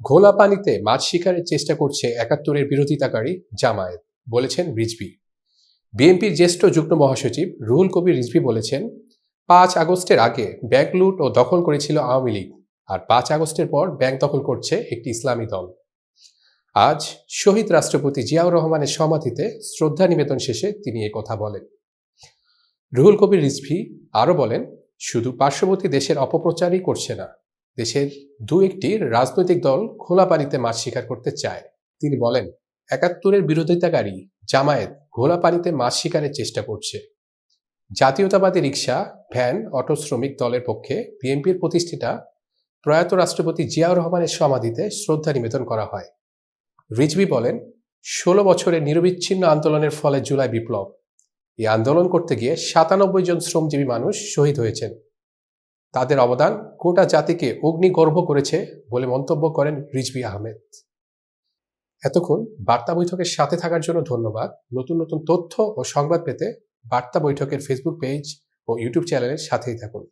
ঘোলা পানিতে মাছ শিকারের চেষ্টা করছে একাত্তরের বিরোধিতাকারী জামায়াত, বলেছেন রিজভী। বিএনপির জ্যেষ্ঠ যুগ্ম মহাসচিব রুহুল কবির রিজভী বলেছেন, 5 আগস্টের আগে ব্যাংক লুট ও দখল করেছিল আওয়ামী লীগ, আর 5 আগস্টের পর ব্যাংক দখল করছে একটি ইসলামী দল। আজ শহীদ রাষ্ট্রপতি জিয়াউর রহমানের সমাধিতে শ্রদ্ধা নিবেদন শেষে তিনি কথা বলেন। রুহুল কবির রিজভী আরও বলেন, শুধু পার্শ্ববর্তী দেশের অপপ্রচারই করছে না, দেশের একটি রাজনৈতিক দল খোলা পানিতে মাছ শিকার করতে চায়। তিনি বলেন, একাত্তরের বিরোধিতাকারী জামায়াত ঘোলা পানিতে মাছ শিকারের চেষ্টা করছে। জাতীয়তাবাদী রিকশা, ভ্যান, অটো শ্রমিক দলের পক্ষে বিএনপির প্রতিষ্ঠাতা প্রয়াত রাষ্ট্রপতি জিয়াউর রহমানের সমাধিতে শ্রদ্ধা নিবেদন করা হয়। রিজভী বলেন, 16 বছরের নিরবিচ্ছিন্ন আন্দোলনের ফলে জুলাই বিপ্লব। এই আন্দোলন করতে গিয়ে 97 জন শ্রমজীবী মানুষ শহীদ হয়েছেন। তাদের অবদান গোটা জাতিকে অগ্নিগর্ভ করেছে বলে মন্তব্য করেন রিজভী আহমেদ। এতক্ষণ বার্তা বৈঠকের সাথে থাকার জন্য ধন্যবাদ। নতুন নতুন তথ্য ও সংবাদ পেতে বার্তা বৈঠকের ফেসবুক পেজ ও ইউটিউব চ্যানেলের সাথেই থাকুন।